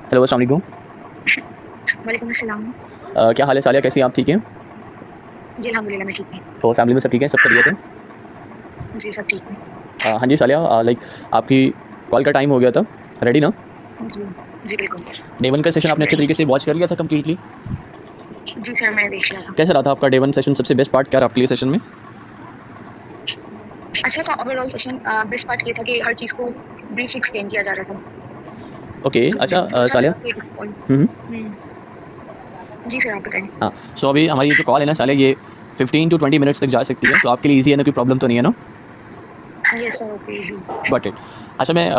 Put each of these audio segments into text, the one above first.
Hello, अस्सलाम वालेकुम। वालेकुम अस्सलाम। क्या हाल है सालिया, कैसी हैं आप, ठीक हैं? जी, अल्हम्दुलिल्लाह मैं ठीक हूँ। तो फैमिली में सब ठीक है, सब खैरियत है? जी, सब ठीक है। हाँ जी सालिया, लाइक आपकी कॉल का टाइम हो गया था, रेडी ना? जी, जी बिल्कुल, डे 1 का सेशन आपने अच्छे रेडी। तरीके से वॉच कर लिया था कंप्लीटली? जी सर, मैंने देख लिया था। कैसा रहा था आपका डे 1 सेशन, सबसे बेस्ट पार्ट क्या रहा आपके लिए सेशन में? अच्छा था ओवरऑल सेशन। बेस्ट पार्ट ये था कि हर चीज़ को ब्रीफ एक्सप्लेन किया जा रहा था। ओके, तो अच्छा अच्छा सालिया। लगा कि पॉइंट। हुँ, हुँ। हुँ, जी सर आप बताएँ। हाँ, सो अभी हमारी ये जो कॉल है ना सालिया, ये 15 टू 20 मिनट्स तक जा सकती है, तो आपके लिए ईज़ी है ना, कोई प्रॉब्लम तो नहीं है ना? यस सर, ओके जी। Got it. अच्छा, मैं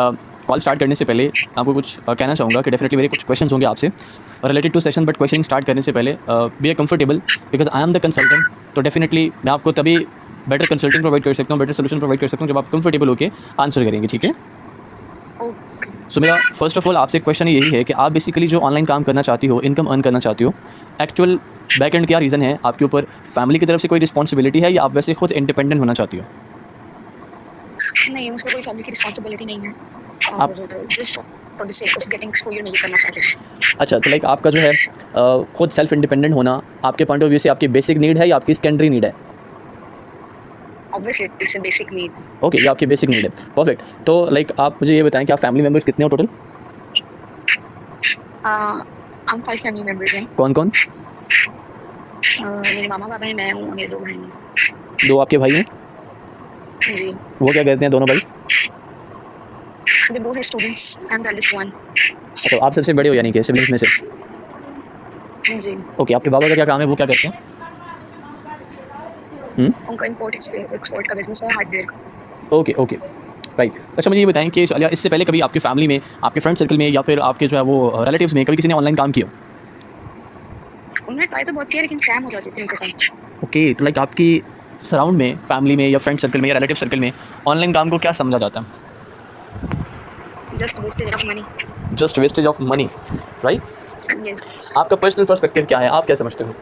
कॉल स्टार्ट करने से पहले आपको कुछ कहना चाहूँगा कि डेफिनेटली मेरे कुछ क्वेश्चंस होंगे आपसे related to session, but questioning start करने से पहले be comfortable, because I am the consultant. तो डेफिनेटली मैं आपको तभी बेटर कंसल्टिंग प्रोवाइड कर सकता हूँ, बेटर सोल्यूशन प्रोवाइड कर सकता हूँ जब आप कंफर्टेबल होकर आंसर करेंगे, ठीक है? ओके। सो मेरा फर्स्ट ऑफ ऑल आपसे क्वेश्चन यही है कि आप बेसिकली जो ऑनलाइन काम करना चाहती हो, इनकम अर्न करना चाहती हो, एक्चुअल बैक एंड क्या रीज़न है आपके ऊपर? फैमिली की तरफ से कोई रिस्पॉन्सिबिलिटी है या आप वैसे खुद इंडिपेंडेंट होना चाहती हो? नहीं, मुझ पे कोई फैमिली की रिस्पॉन्सिबिलिटी नहीं है आप और just for the sake of getting exposure मैं ये करना चाहती हूँ। अच्छा, तो लाइक आपका जो है खुद सेल्फ इंडिपेंडेंट होना आपके पॉइंट ऑफ व्यू से आपकी बेसिक नीड है या आपकी सेकेंडरी नीड है? Obviously it's a basic need. Okay, ये आपकी बेसिक नीड है। परफेक्ट। तो लाइक आप मुझे ये बताएं कि आप फैमिली मेंबर्स कितने हो टोटल? हम 5 फैमिली मेंबर्स हैं। कौन कौन? मेरे मामा-पापा हैं, मैं हूँ और मेरे 2 भाई हैं। 2 आपके भाई हैं? जी। वो क्या करते हैं दोनों भाई? They both are students. I'm the eldest one. अच्छा, आप सबसे बड़े हो यानी कि सिबलिंग्स में से? जी। ओके, आपके बाबा का क्या काम है, वो क्या करते हैं? उनका इम्पोर्ट एक्सपोर्ट का बिजनेस है हार्डवेयर का। Okay, okay, right. अच्छा, मुझे ये बताएं कि चलिए इससे पहले कभी आपकी फैमिली में, आपके फ्रेंड सर्कल में या फिर आपके जो है वो रिलेटिव्स में कभी किसी ने ऑनलाइन काम किया? उन्होंने ट्राई तो बहुत किया लेकिन स्कैम हो जाते थे उनके साथ। ओके, तो लाइक आपकी सराउंड में, फैमिली में या फ्रेंड सर्कल में या रिलेटिव सर्कल में ऑनलाइन काम को क्या समझा जाता है? Just wastage of money. Just wastage of money, right? Yes आपका पर्सनल पर्सपेक्टिव क्या है, आप क्या समझते हो?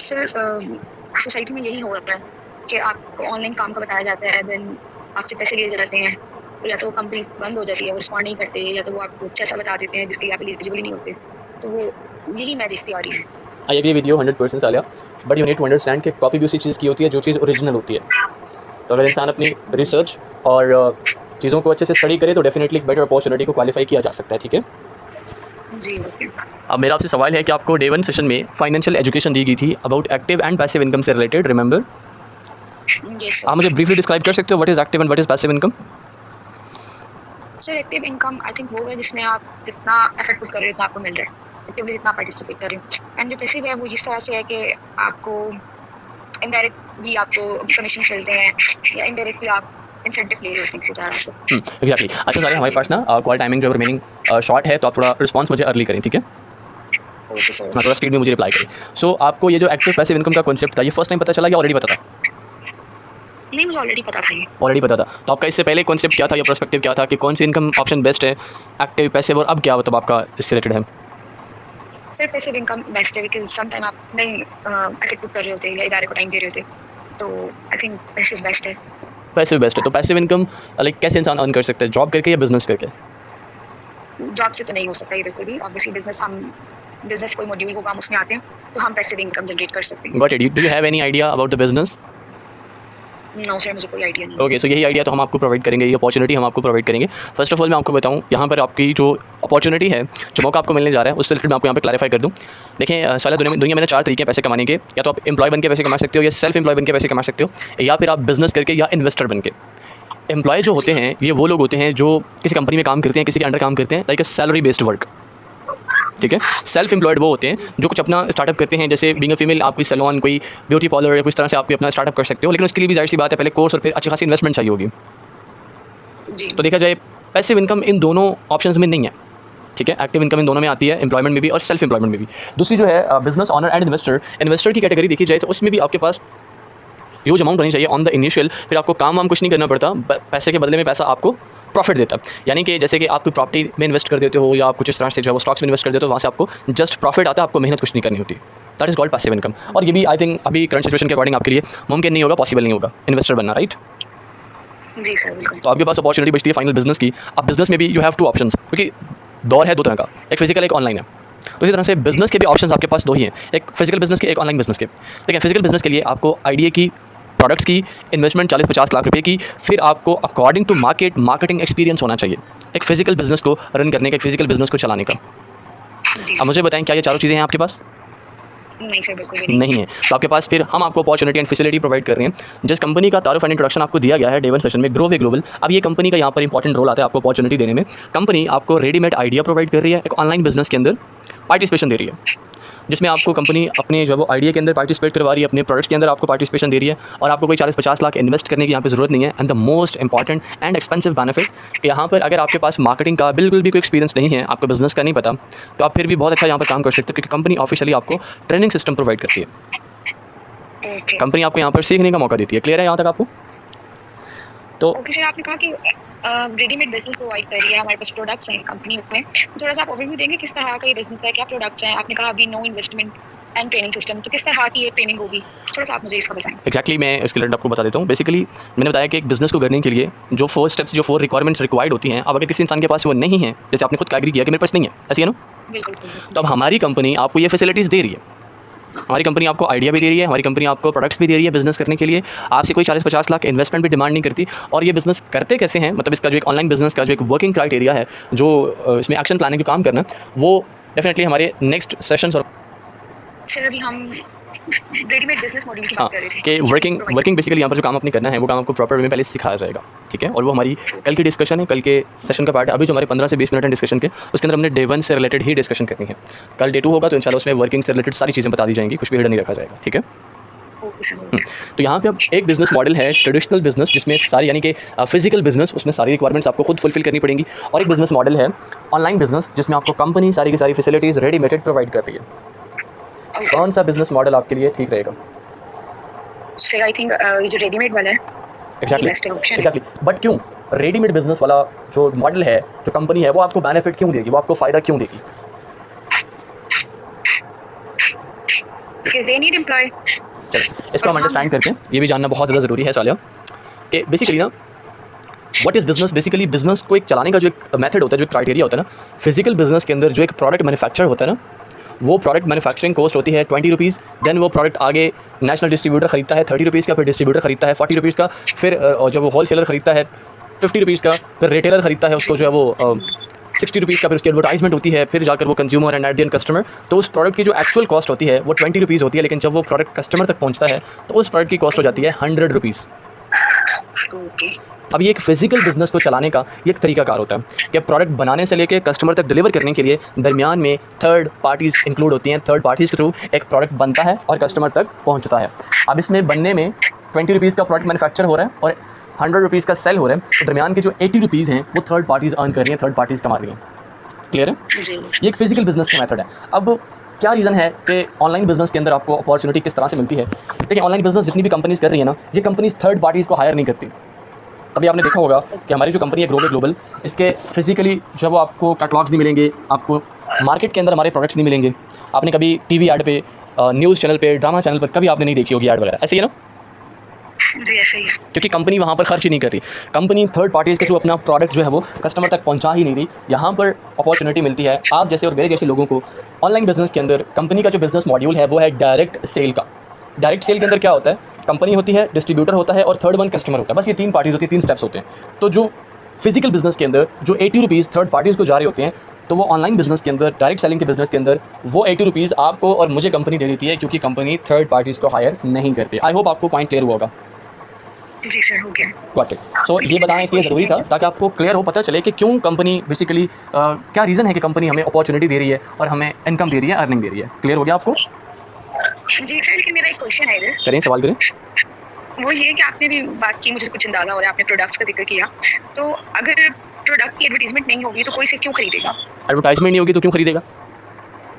सर, सोसाइटी में यही हो रहा है कि आपको ऑनलाइन काम का बताया जाता है, देन आपसे पैसे लिए जाते हैं, या तो कंपनी बंद हो जाती है, वो रिस्पॉन्ड नहीं करते, या तो वो आपको कुछ ऐसा बता देते हैं जिसके लिए आप एलिजिबल ही नहीं होते। तो वो यही मैं देखती आ रही हूँ। I agree with you 100% Saliya, but you need to understand कि कॉपी भी उसी चीज़ की होती है जो चीज़ ओरिजिनल होती है। तो अगर इंसान अपनी रिसर्च और चीज़ों को अच्छे से स्टडी करे तो डेफिनेटली एक बेटर अपॉर्चुनिटी को क्वालिफाई किया जा सकता है, ठीक है? जी ओके। अब मेरा आपसे सवाल है कि आपको डे 1 सेशन में फाइनेंशियल एजुकेशन दी गई थी about active and passive income से रिलेटेड, रिमेंबर? यस आप मुझे ब्रीफली डिस्क्राइब कर सकते हो what is active and what is passive income? Sir, active income I think वो है जिसमें आप जितना एफर्ट पुट कर रहे हो उतना आपको मिल रहा है, एक्टिवली जितना पार्टिसिपेट कर रहे हो। एंड जो पैसिव है वो जिस तरह से है कि आपको इनडायरेक्टली आपको कमीशन मिलते हैं या इनडायरेक्टली आप इंसेंटिव ले रहे होते हैं किसी तरह से। एग्जैक्टली। अच्छा सालिया, हमारे पास ना कॉल टाइमिंग जो रिमेनिंग शॉर्ट है, तो आप थोड़ा रिस्पॉन्स मुझे अर्ली करें, ठीक है? Okay sir. हाँ, थोड़ा स्पीड में मुझे रिप्लाई करें। सो आपको ये जो एक्टिव पैसिव इनकम का कॉन्सेप्ट था, ये फर्स्ट टाइम पता चला या ऑलरेडी पता था? नहीं, मुझे ऑलरेडी पता था ये। ऑलरेडी पता था। तो आपका इससे पहले कॉन्सेप्ट क्या था या पर्सपेक्टिव क्या था कि कौन सी इनकम ऑप्शन बेस्ट है, एक्टिव, पैसिव, और अब क्या मतलब आपका इससे रिलेटेड है? सर, पैसिव इनकम बेस्ट है बिकॉज़ सम टाइम आप नहीं एफर्ट पुट कर रहे होते या इदारे को टाइम दे रहे होते, तो आई थिंक पैसिव बेस्ट है। पैसिव बेस्ट है। तो पैसिव इनकम लाइक कैसे इंसान अर्न कर सकता है, जॉब करके या बिजनेस करके? जॉब से तो नहीं हो सकता ये बिल्कुल भी। ऑब्वियसली बिजनेस कोई मॉड्यूल होगा हम उसमें आते हैं, तो हम पैसिव इनकम जनरेट कर सकते हैं। Got it. Do you have any idea about the business? No sir, मुझे कोई आइडिया नहीं। ओके, सो यही आइडिया तो हम आपको प्रोवाइड करेंगे, ये अपॉर्चुनिटी हम आपको प्रोवाइड करेंगे। फर्स्ट ऑफ ऑल मैं आपको बताऊँ, यहाँ पर आपकी जो अपॉर्चुनिटी है, जो मौका आपको मिलने जा रहा है, उससे रिलेटेड मैं आपको यहाँ पे क्लैरिफाई कर दूँ। देखिए साला दुनिया में ना 4 तरीके हैं पैसे कमाने के, या तो आप एम्प्लॉय बन के पैसे कमा सकते हो, या सेल्फ एम्प्लॉय बन के पैसे कमा सकते हो, या फिर आप बिजनेस करके या इन्वेस्टर बन के। एम्प्लॉय जो होते हैं ये वो लोग होते हैं जो किसी कंपनी में काम करते हैं, किसी के अंडर काम करते हैं, like a salary based work, ठीक है? सेल्फ एम्प्लॉयड वो होते हैं जो कुछ अपना स्टार्टअप करते हैं, जैसे बीइंग अ फीमेल आप कोई सैलून, कोई ब्यूटी पार्लर या कुछ तरह से आप कोई अपना स्टार्टअप कर सकते हो, लेकिन उसके लिए भी जाहिर सी बात है पहले कोर्स और फिर अच्छी खासी इन्वेस्टमेंट चाहिए होगी। जी तो देखा जाए पैसिव इनकम इन दोनों ऑप्शंस में नहीं है, ठीक है? एक्टिव इनकम इन दोनों में आती है, एम्प्लॉयमेंट में भी और सेल्फ एम्प्लॉयमेंट में भी। दूसरी जो है बिजनेस ऑनर एंड इन्वेस्टर की कैटेगरी देखी जाए तो उसमें भी आपके पास ह्यूज अमाउंट होनी चाहिए ऑन द इनिशियल, फिर आपको काम वाम कुछ नहीं करना पड़ता, पैसे के बदले में पैसा आपको प्रॉफिट देता है। यानी कि जैसे कि आप कोई प्रॉपर्टी में इन्वेस्ट कर देते हो या आप कुछ इस तरह से जो है वो स्टॉक्स में इन्वेस्ट कर देते हो, वहाँ से आपको जस्ट प्रॉफिट आता है, आपको मेहनत कुछ नहीं करनी होती। That is called passive income. और ये भी आई थिंक अभी करंट सिचुएशन के अकॉर्डिंग आपके लिए मुमकिन नहीं होगा, पॉसिबल नहीं होगा इन्वेस्टर बनना, राइट? जी सर बिल्कुल। तो आपके पास अपॉर्चुनिटी बचती है फाइनल बिजनेस की। अब बिजनेस में भी यू हैव 2 ऑप्शंस, क्योंकि दौर है दो तरह का, एक फिजिकल एक ऑनलाइन है। उसी तरह से बिजनेस के भी ऑप्शंस आपके पास दो ही हैं, एक फिजिकल बिजनेस के एक ऑनलाइन बिजनेस के। ठीक है, फिजिकल बिजनेस के लिए आपको आइडिया की, प्रोडक्ट्स की इन्वेस्टमेंट 40-50 लाख रुपए की, फिर आपको अकॉर्डिंग टू मार्केटिंग एक्सपीरियंस होना चाहिए एक फिजिकल बिजनेस को रन करने का, एक फिजिकल बिजनेस को चलाने का। जी अब मुझे बताएं क्या ये चारों चीज़ें हैं आपके पास? नहीं सर, बिल्कुल भी नहीं। नहीं है। तो आपके पास फिर हम आपको अपॉर्चुनिटी एंड फैसिलिटी प्रोवाइड कर रहे हैं। जिस कंपनी का तारुफ एंड इंट्रोडक्शन आपको दिया गया है डे वन सेशन में, ग्रो वे ग्लोबल, अब ये कंपनी का यहाँ पर इंपॉर्टेंट रोल आता है आपको अपॉर्चुनिटी देने में। कंपनी आपको रेडीमेड आइडिया प्रोवाइड कर रही है, एक ऑनलाइन बिजनेस के अंदर पार्टिसिपेशन दे रही है, जिसमें आपको कंपनी अपने जो वो आइडिया के अंदर पार्टिसिपेट करवा रही है, अपने प्रोडक्ट्स के अंदर आपको पार्टिसिपेशन दे रही है, और आपको कोई 40-50 लाख इन्वेस्ट करने की यहाँ पे ज़रूरत नहीं है। And the most important and expensive benefit, यहाँ पर अगर आपके पास मार्केटिंग का बिल्कुल भी कोई एक्सपीरियंस नहीं है, आपको बिजनेस का नहीं पता, तो आप फिर भी बहुत अच्छा यहाँ पर काम कर सकते हो, क्योंकि कंपनी ऑफिशियली आपको ट्रेनिंग सिस्टम प्रोवाइड करती है। ओके कंपनी आपको यहाँ पर सीखने का मौका देती है। क्लियर है यहाँ तक आपको? तो ओके सर, आपने कहा कि रेडीमेड बिजनेस प्रोवाइड कर रही है, हमारे पास प्रोडक्ट्स हैं इस कंपनी में, तो थोड़ा सा आप ओवरव्यू देंगे किस तरह का ये बिजनेस है, क्या प्रोडक्ट्स हैं? आपने कहा अभी no investment and training system, तो किस तरह की ये ट्रेनिंग होगी? थोड़ा सा आप मुझे इसका बताएं। एक्जैक्टली मैं इसके रिलेटेड आपको बता देता हूँ। बेसिकली मैंने बताया कि एक बिजनेस को करने के लिए जो 4 स्टेप्स, जो 4 रिक्वायरमेंट्स रिक्वायर्ड होती हैं, अब अगर किसी इंसान के पास वो नहीं है, जैसे आपने खुद का एग्री किया कि मेरे पास नहीं है, ऐसी है ना? बिल्कुल सर। तो अब हमारी कंपनी आपको ये फैसिलिटीज़ दे रही है। हमारी कंपनी आपको आइडिया भी दे रही है, हमारी कंपनी आपको प्रोडक्ट्स भी दे रही है बिजनेस करने के लिए, आपसे कोई 40-50 लाख इन्वेस्टमेंट भी डिमांड नहीं करती। और ये बिजनेस करते कैसे हैं, मतलब इसका जो एक ऑनलाइन बिजनेस का जो एक वर्किंग क्राइटेरिया है, जो इसमें एक्शन प्लानिंग जो काम करना, वो डेफिनेटली हमारे नेक्स्ट सेशंस और सर अभी हम रेडीमेड बिजनेस मॉडल की हाँ बात कर रहे थे कि वर्किंग बेसिकली यहाँ पर जो काम आपने करना है वो काम आपको प्रॉपर वे में पहले सिखाया जाएगा। ठीक है, और वो हमारी कल की डिस्कशन है, कल के सेशन का पार्ट है। अभी जो हमारे 15 से 20 मिनट है डिस्कशन के, उसके अंदर हमने डे 1 से रिलेटेड ही डिस्कशन करनी है। कल डे 2 होगा तो इंशाल्लाह उसमें वर्किंग से रिलेटेड सारी चीज़ें बता दी जाएंगी, कुछ भी हिडन नहीं रखा जाएगा। ठीक है, ओके सर। तो यहाँ पे अब एक बिजनेस मॉडल है ट्रेडिशनल बिजनेस, जिसमें सारी यानी कि फिजिकल बिजनेस, उसमें सारी रिक्वायरमेंट्स आपको खुद फुलफिल करनी पड़ेंगी। और एक बिजनेस मॉडल है ऑनलाइन बिजनेस, जिसमें आपको कंपनी सारी की सारी फैसिलिटीज़ रेडीमेड प्रोवाइड कर रही है। कौन सा बिजनेस मॉडल आपके लिए ठीक रहेगा? सर आई थिंक ये जो रेडीमेड वाला है एग्जैक्टली बट क्यों रेडीमेड बिजनेस वाला जो मॉडल है, जो कंपनी है, वो आपको बेनिफिट क्यों देगी, वो आपको फ़ायदा क्यों देगी? because they need employee। चलो इसको हम अंडरस्टैंड करते हैं, ये भी जानना बहुत ज़्यादा ज़रूरी है सालिया, कि बेसिकली ना what is business. Basically business को एक चलाने का जो एक मेथड होता है, जो एक क्राइटेरिया होता है ना, फिजिकल बिजनेस के अंदर जो एक प्रोडक्ट मैन्युफैक्चर होता है ना, वो प्रोडक्ट मैन्युफैक्चरिंग कॉस्ट होती है 20 रुपीज़। देन वो प्रोडक्ट आगे नेशनल डिस्ट्रीब्यूटर खरीदता है 30 रुपीज़ का, फिर डिस्ट्रीब्यूटर खरीदता है 40 रुपीज़ का, फिर जब वो होलसेलर खरीदता है 50 रुपीज़ का, फिर रिटेलर खरीदता है उसको जो है वो 60 रुपीज़ का, फिर उसकी एडवर्टाइजमेंट होती है, फिर जाकर वो consumer and at the end customer. तो उस प्रोडक्ट की जो एक्चुअल कॉस्ट होती है वो 20 रुपीज़ होती है, लेकिन जब वो प्रोडक्ट कस्टमर तक पहुँचता है तो उस प्रोडक्ट की कॉस्ट हो जाती है 100 रुपीज़। ओके अब ये एक फिजिकल बिजनेस को चलाने का ये एक तरीकाकार होता है कि प्रोडक्ट बनाने से लेके कस्टमर तक डिलीवर करने के लिए दरमियान में थर्ड पार्टीज़ इंक्लूड होती हैं। थर्ड पार्टीज़ के थ्रू एक प्रोडक्ट बनता है और कस्टमर तक पहुंचता है। अब इसमें बनने में 20 रुपीज़ का प्रोडक्ट मैन्युफैक्चर हो रहा है और 100 रुपीज़ का सेल हो रहा है, तो दरमियान के जो 80 रुपीज़ हैं वो थर्ड पार्टीज़ अर्न कर रही हैं, थर्ड पार्टीज़ कमा रही हैं। क्लियर है? जी ये एक फिजिकल बिजनेस का मेथड है। अब क्या रीज़न है कि ऑनलाइन बिजनेस के अंदर आपको अपॉर्चुनिटी किस तरह से मिलती है? देखिए, ऑनलाइन बिजनेस जितनी भी कंपनीज़ कर रही है ना, ये कंपनीज़ थर्ड पार्टीज़ को हायर नहीं करती। अभी आपने देखा होगा कि हमारी जो कंपनी है ग्रो वे ग्लोबल, इसके फिजिकली जो है वो आपको कैटलॉग्स नहीं मिलेंगे, आपको मार्केट के अंदर हमारे प्रोडक्ट्स नहीं मिलेंगे। आपने कभी टीवी ऐड पे, न्यूज़ चैनल पे, ड्रामा चैनल पर कभी आपने नहीं देखी होगी ऐड वगैरह, ऐसे ही है ना? जी ऐसे ही। क्योंकि कंपनी वहाँ पर खर्च ही नहीं कर रही, कंपनी थर्ड पार्टीज़ के थ्रू अपना प्रोडक्ट जो है वो कस्टमर तक पहुँचा ही नहीं रही। यहाँ पर अपॉर्चुनिटी मिलती है आप जैसे और मेरे जैसे लोगों को। ऑनलाइन बिजनेस के अंदर कंपनी का जो बिजनेस मॉड्यूल है वो है डायरेक्ट सेल का। डायरेक्ट सेल के अंदर क्या होता है, कंपनी होती है, डिस्ट्रीब्यूटर होता है और थर्ड वन कस्टमर होता है। बस ये 3 पार्टीज़ होती है, 3 स्टेप्स होते हैं। तो जो फिजिकल बिजनेस के अंदर जो 80 रुपीज़ थर्ड पार्टीज़ को जा रहे होते हैं, तो वो ऑनलाइन बिजनेस के अंदर, डायरेक्ट सेलिंग के बिजनेस के अंदर वो 80 रुपीज़ आपको और मुझे कंपनी दे देती है, क्योंकि कंपनी थर्ड पार्टीज़ को हायर नहीं करती। आई होप आपको पॉइंट क्लियर हुआ होगा। जी सर हो गया। Got it. सो ये बताना इसलिए ज़रूरी था ताकि आपको क्लियर हो, पता चले कि क्यों कंपनी बेसिकली क्या रीज़न है कि कंपनी हमें अपॉर्चुनिटी दे रही है और हमें इनकम दे रही है, अर्निंग दे रही है। क्लियर हो गया आपको? जी सर, लेकिन मेरा एक क्वेश्चन है इधर, करें, सवाल करें। वो ये कि आपने भी बात की, मुझे कुछ अंदाजा हो रहा है, आपने प्रोडक्ट्स का जिक्र किया, तो अगर प्रोडक्ट की एडवर्टाइजमेंट नहीं होगी तो कोई इसे क्यों खरीदेगा? एडवर्टाइजमेंट नहीं होगी तो क्यों खरीदेगा?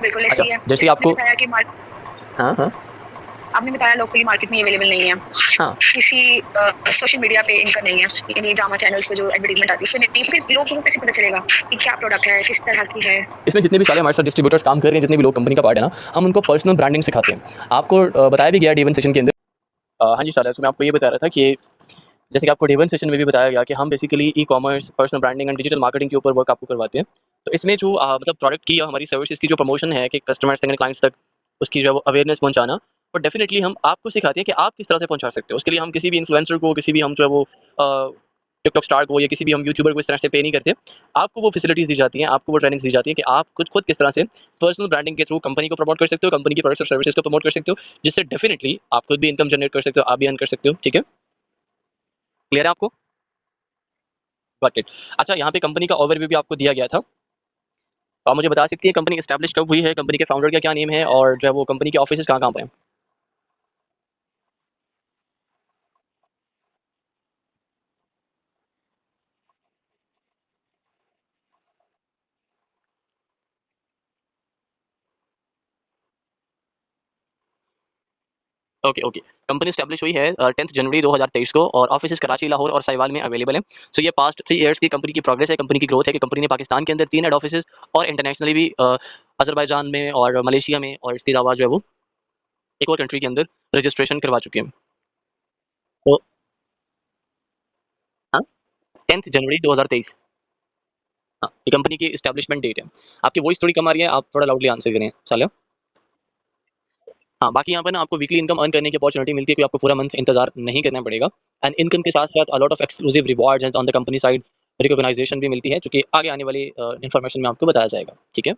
बिल्कुल ऐसे ही है। जैसे आपको बताया कि हाँ हाँ आपने बताया लोकली मार्केट में अवेलेबल नहीं है, हाँ किसी सोशल मीडिया पे इनका नहीं है, यानी ड्रामा चैनल्स पे जो एडवर्टाइजमेंट आती है उसमें नहीं, फिर लोगों को कैसे पता चलेगा कि क्या प्रोडक्ट है, किस तरह की है? इसमें जितने भी सारे हमारे साथ डिस्ट्रीब्यूटर्स काम कर रहे हैं, जितने भी लोग कंपनी का पार्ट है ना, हम उनको पर्सनल ब्रांडिंग सिखाते हैं। आपको बताया भी गया डे 1 सेशन के अंदर। हाँ जी साला, मैं आपको ये बता रहा था कि जैसे कि आपको डे 1 सेशन में भी बताया गया कि हम basically e commerce, personal branding and digital marketing के ऊपर वर्क आपको करवाते हैं। तो इसमें जो मतलब प्रोडक्ट की या हमारी सर्विसेज की जो प्रमोशन है कि कस्टमर्स तक, क्लाइंट्स तक उसकी जो है वो अवेयरनेस पहुँचाना, और डेफिनिटली हम आपको सिखाते हैं कि आप किस तरह से पहुँचा सकते हो। उसके लिए हम किसी भी इन्फ्लुएंसर को, किसी भी हम जो है वो टिकटॉक स्टार को या किसी भी हम यूट्यूबर को इस तरह से पे नहीं करते। आपको वो फैसिलिटीज़ दी जाती हैं, आपको वो ट्रेनिंग्स दी जाती हैं कि आप खुद खुद किस तरह से पर्सनल ब्रांडिंग के थ्रू कंपनी को प्रमोट कर सकते हो, कंपनी की प्रोडक्ट्स और सर्विसेज को प्रमोट कर सकते हो, जिससे डेफिनिटली आप खुद भी इनकम जनरेट कर सकते हो, आप भी अर्न कर सकते हो। ठीक है? क्लियर है आपको? Got it. अच्छा, यहाँ पे कंपनी का ओवरव्यू भी आपको दिया गया था। तो आप मुझे बता सकती हैं कंपनी एस्टैब्लिश कब हुई है, कंपनी के फाउंडर का क्या नेम है और जो है वो कंपनी के ऑफिसेज़ कहाँ-कहाँ पे हैं? Okay, okay. कंपनी एस्टैब्लिश हुई है 10th जनवरी 2023 को और ऑफिसेज़ कराची, लाहौर और साहिवाल में अवेलेबल हैं। सो ये पास्ट 3 इयर्स की कंपनी की प्रोग्रेस है, कंपनी की ग्रोथ है कि कंपनी ने पाकिस्तान के अंदर 3 हेड ऑफिसेज़ और इंटरनेशनली भी अज़रबैजान में और मलेशिया में और इसके अलावा जो है वो एक और कंट्री के अंदर रजिस्ट्रेशन करवा चुके हैं। तो हाँ, 10th जनवरी 2023। हाँ, ये कंपनी की एस्टैब्लिशमेंट डेट है। आपकी वॉइस थोड़ी कम आ रही है, आप थोड़ा लाउडली आंसर करें, सालिया। हाँ, बाकी यहाँ पर ना आपको वीकली इनकम अर्न करने की अपॉर्चुनिटी मिलती है, कोई आपको पूरा मंथ इंतज़ार नहीं करना पड़ेगा। एंड इनकम के साथ-साथ a lot of exclusive rewards and on the company side recognization भी मिलती है, जो कि आगे आने वाली इन्फॉर्मेशन में आपको बताया जाएगा। ठीक है?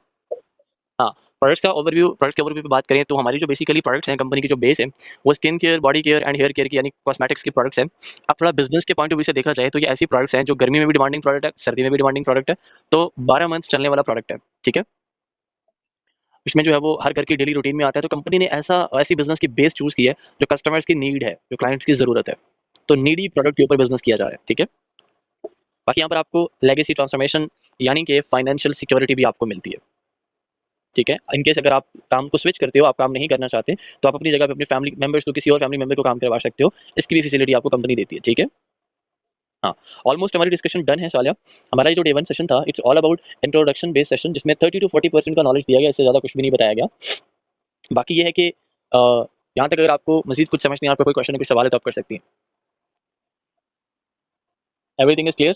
हाँ, प्रोडक्ट्स के ओवरव्यू पे बात करें तो हमारी जो बेसिकली प्रोडक्ट्स हैं, कंपनी की जो बेस है, वो skin care, body care and hair care की यानी कॉस्मेटिक्स की प्रोडक्ट्स हैं। अब थोड़ा बिज़नेस के पॉइंट ऑफ व्यू से देखा जाए तो ये ऐसी प्रोडक्ट्स हैं जो गर्मी में भी डिमांडिंग प्रोडक्ट है, सर्दी में भी डिमांडिंग प्रोडक्ट है, तो 12 मंथ चलने वाला प्रोडक्ट है। ठीक है? इसमें जो है वो हर घर की डेली रूटीन में आता है, तो कंपनी ने ऐसी बिज़नेस की बेस चूज़ की है, जो कस्टमर्स की नीड है, जो क्लाइंट्स की ज़रूरत है। तो नीडी प्रोडक्ट के ऊपर बिज़नेस किया जा रहा है। ठीक है? बाकी यहाँ पर आपको लेगेसी ट्रांसफॉर्मेशन यानी कि फाइनेंशियल सिक्योरिटी भी आपको मिलती है। ठीक है? इन केस अगर आप काम को स्विच करते हो, आप काम नहीं करना चाहते, तो आप अपनी जगह पे अपने फैमिली मेंबर्स को किसी और फैमिली मेंबर को काम करवा सकते हो। इसकी भी फैसिलिटी आपको कंपनी देती है। ठीक है? हाँ, ऑलमोस्ट हमारी डिस्कशन डन है सालिया। हमारा ये जो डे 1 सेशन था, it's all about introduction based session जिसमें 30 टू 40% का नॉलेज दिया गया, इससे ज़्यादा कुछ भी नहीं बताया गया। बाकी ये है कि यहाँ तक अगर आपको मज़ीद कुछ समझ नहीं, आपका कोई क्वेश्चन है, कोई सवाल है तो आप कर सकती हैं। Everything is clear?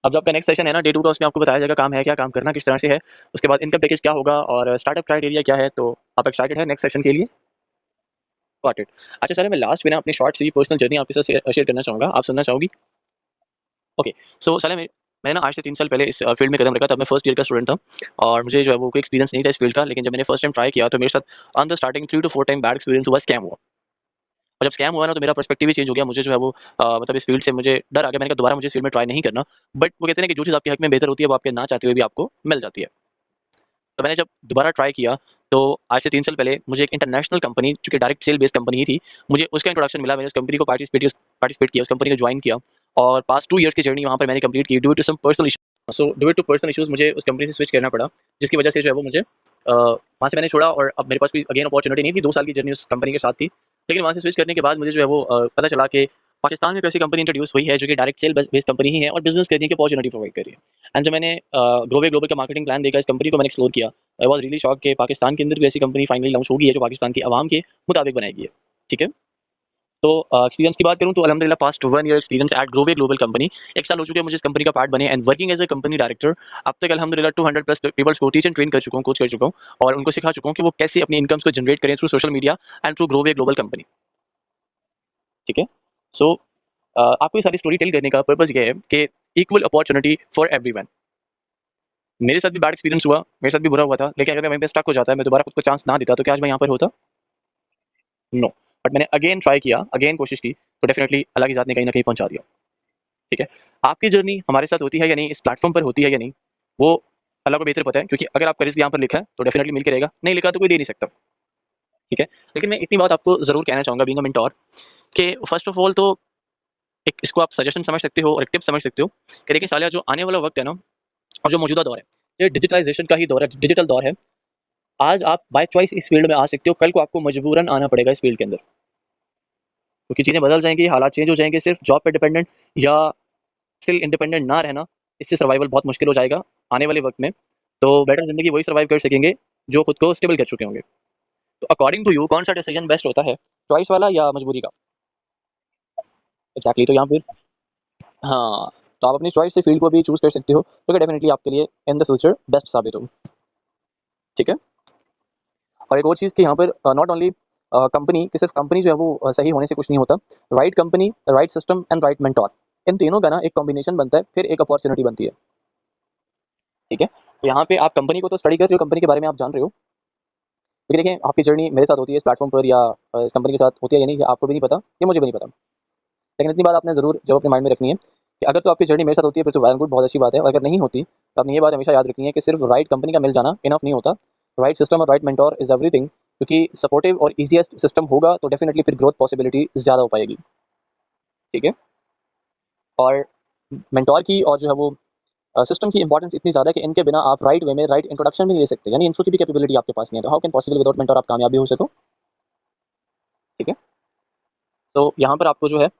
अब जो आपका नेक्स्ट सेशन है ना डे 2 का, उसमें आपको बताया जाएगा काम है क्या, काम करना किस तरह से है, उसके बाद इनकम पैकेज क्या होगा और स्टार्टअप क्राइटेरिया क्या है, तो आप एक्साइटेड है नेक्स्ट सेशन के लिए? Got it. अच्छा सर, मैं लास्ट में ना अपनी शॉर्ट सी पर्सनल जर्नी आपके साथ शेयर करना चाहूँगा, आप सुनना चाहोगी? ओके। सो साले मैं ना आज से 3 साल पहले इस फ़ील्ड में कदम रखा, तब मैं फर्स्ट ईयर का स्टूडेंट था और मुझे जो है वो कोई एक्सपीरियंस नहीं था इस फ़ील्ड का, लेकिन जब मैंने फर्स्ट टाइम ट्राई किया तो मेरे साथ on the starting 3 to 4 time bad experience हुआ, स्कैम हुआ। और जब स्कैम हुआ ना तो मेरा पर्सपेक्टिव ही चेंज हो गया, मुझे जो है वो मतलब इस फ़ील्ड से मुझे डर आ गया, मैंने कहा दोबारा मुझे इस फ़ील्ड में ट्राई नहीं करना। बट वो कहते हैं ना कि जो चीज़ आपके हक में बेहतर होती है, वो आपके ना चाहते हुए भी आपको मिल जाती है। तो मैंने जब दोबारा ट्राई किया, तो आज से 3 साल पहले मुझे एक इंटरनेशनल कंपनी, चूँकि डायरेक्ट सेल बेस्ड कंपनी ही थी, मुझे उसका इंट्रोडक्शन मिला, मैंने उस कंपनी को पार्टिसिपेट किया, उस कंपनी को जॉइन किया और पास्ट 2 इयर्स की जर्नी वहाँ पर मैंने कंप्लीट की due to some personal issues. So due to personal issues मुझे उस कंपनी से स्विच करना पड़ा, जिसकी वजह से जो है वो मुझे वहाँ से मैंने छोड़ा और अब मेरे पास कोई अगेन अपॉर्च्युनिटी नहीं थी, 2 साल की जर्नी उस कंपनी के साथ थी। लेकिन वहाँ से स्विच करने के बाद मुझे जो है वो पता चला कि पाकिस्तान में एक ऐसी कंपनी इंट्रोड्यूस हुई है, जो कि डायरेक्ट सेल बेस्ड कंपनी ही है और बिज़नेस करने की अपॉर्च्युनिटी प्रोवाइड कर रही है। एंड जब मैंने ग्रोवे ग्लोबल का मार्केटिंग प्लान देखा, इस कंपनी को मैंने एक्सप्लोर किया, आई वाज़ रियली शॉक्ड कि पाकिस्तान के अंदर भी ऐसी कंपनी फाइनली लॉन्च होगी है, जो पाकिस्तान की आवाम के मुताबिक बनाएगी है। ठीक है? तो एक्सपीरियंस की बात करूँ तो अल्हम्दुलिल्लाह past 1 year experience at Growe global company, 1 साल हो चुके हैं मुझे इस कंपनी का पार्ट बने and working as a company director. अब तक अल्हम्दुलिल्लाह 200 प्लस पीपल्स को टीच एंड ट्रेन कर चुका हूँ, कोच कर चुका हूँ और उनको सिखा चुका हूँ कि वो कैसे अपनी इनकम्स को जनरेट करें through social media and through Growe global company. ठीक है? सो आपको ये सारी स्टोरी टेल करने का पर्पज़ ये है कि इक्वल अपॉर्च्युनिटी फॉर एवरीवन। मेरे साथ भी बैड एक्सपीरियंस हुआ, मेरे साथ भी बुरा हुआ था, लेकिन अगर मैं वहीं पे स्टक हो जाता, मैं दोबारा खुद को चांस ना देता, तो क्या आज मैं यहाँ पर होता? नो। बट मैंने अगेन ट्राई किया, अगेन कोशिश की, तो डेफिनिटली अल्लाह की ज़ात ने कहीं न कहीं पहुँचा दिया। ठीक है? आपकी जर्नी हमारे साथ होती है या नहीं, इस प्लेटफ़ॉर्म पर होती है या नहीं, वो अल्लाह को बेहतर पता है, क्योंकि अगर आपका रिज़्क यहाँ पर लिखा है, तो डेफिनिटली मिल के रहेगा, नहीं लिखा तो कोई दे नहीं सकता। ठीक है? लेकिन मैं इतनी बात आपको ज़रूर कहना चाहूँगा बीइंग अ मेंटर कि फर्स्ट ऑफ ऑल तो एक इसको आप सजेशन समझ सकते हो और एक टिप समझ सकते हो कि देखिए सालिया, जो आने वाला वक़्त है ना और जो मौजूदा दौर है, ये डिजिटलाइज़ेशन का ही दौर है, डिजिटल दौर है। आज आप बाय चॉइस इस फ़ील्ड में आ सकते हो, कल को आपको मजबूरन आना पड़ेगा इस फ़ील्ड के अंदर, क्योंकि चीज़ें बदल जाएँगी, हालात चेंज हो जाएँगे, सिर्फ़ जॉब पे डिपेंडेंट या स्टिल इंडिपेंडेंट ना रहना, इससे सर्वाइवल बहुत मुश्किल हो जाएगा आने वाले वक़्त में। तो बेटर ज़िंदगी वही सर्वाइव कर सकेंगे, जो खुद को स्टेबल कर चुके होंगे। तो अकॉर्डिंग टू यू कौन-सा डिसीजन बेस्ट होता है, चॉइस वाला या मजबूरी का? एग्ज़ैक्टली, तो यहाँ पे हाँ, तो आप अपनी चॉइस से फील्ड को भी चूज़ कर सकते हो, जो कि डेफिनेटली आपके लिए इन द फ्यूचर बेस्ट साबित हो। ठीक है? और एक और चीज़ कि यहाँ पर नॉट ओनली कंपनी कि सिर्फ कंपनी जो है वो सही होने से कुछ नहीं होता। Right company, right system and right mentor, इन तीनों का ना एक कॉम्बिनेशन बनता है, फिर एक अपॉर्चुनिटी बनती है। ठीक है? तो यहाँ पे आप कंपनी को तो स्टडी कर रहे हो, कंपनी के बारे में आप जान रहे हो, लेकिन देखिए आपकी जर्नी मेरे साथ होती है इस प्लेटफॉर्म पर या इस कंपनी के साथ होती है या नहीं, ये आपको भी नहीं पता, ये मुझे भी नहीं पता। लेकिन इतनी बात आपने ज़रूर जो अपने माइंड में रखनी है कि अगर तो आपकी जर्नी मेरे साथ होती है फिर तो वेल एंड गुड, बहुत अच्छी बात है, और अगर नहीं होती तो आपने ये बात हमेशा याद रखनी है कि सिर्फ राइट कंपनी का मिल जाना इनफ नहीं होता। राइट सिस्टम और राइट मेंटोर इज़ एवरीथिंग, क्योंकि सपोर्टिव और ईज़ीएस्ट सिस्टम होगा तो डेफिनिटली फिर ग्रोथ पॉसिबिलिटी ज़्यादा हो पाएगी। ठीक है? और मेंटोर की और जो है वो सिस्टम की इंपॉर्टेंस इतनी ज़्यादा है कि इनके बिना आप राइट वे में राइट इंट्रोडक्शन भी नहीं ले सकते, यानी इनको की भी कैपेबिलिटी आपके पास नहीं है, तो how can possible without mentor आप कामयाब भी हो सको। ठीक है? तो यहाँ पर आपको जो है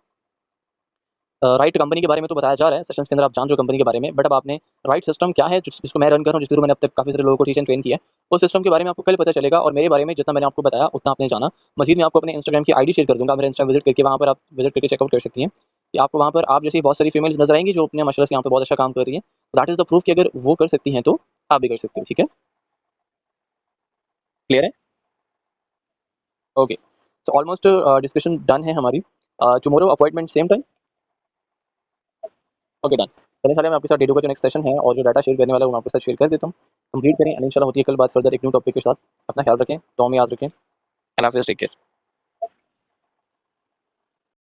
राइट कंपनी के बारे में तो बताया जा रहा है सेशंस के अंदर, आप जान रहे हो कंपनी के बारे में, बट अब आपने राइट सिस्टम क्या है जिसको मैं रन कर रहा हूँ, जिस थ्रू मैंने अब तक काफ़ी सारे लोगों को टीच एंड ट्रेन किया है, उस सिस्टम के बारे में आपको कल पता चलेगा, और मेरे बारे में जितना मैंने आपको बताया उतना आपने जाना। मजीद मैं आपको अपने इंस्टाग्राम की आईडी शेयर कर दूंगा, मेरे इंस्टाग्राम विजिट करके वहाँ पर आप विजिट करके चेकआउट कर सकती हैं कि आपको वहाँ पर आप जैसी बहुत सारी फीमेल्स नजर आएंगी जो अपने माशाल्लाह से यहाँ पर बहुत अच्छा काम कर रही है। दैट इज़ द प्रूफ कि अगर वो कर सकती हैं तो आप भी कर सकते हो। ठीक है? क्लियर है? ओके, तो ऑलमोस्ट डिस्कशन डन है हमारी। Tomorrow appointment same time. Okay, done. चलिए साले मैं आपके साथ डेडो का जो नेक्स्ट सेशन है और जो डाटा शेयर करने वाला है वो मैं आपके साथ शेयर कर देता हूँ। कंप्लीट करें, इंशाल्लाह होती है कल बात फर्दर एक न्यू टॉपिक के साथ। अपना ख्याल रखें, तो हमें याद रखें, एंड हाफिज़, टेक केयर।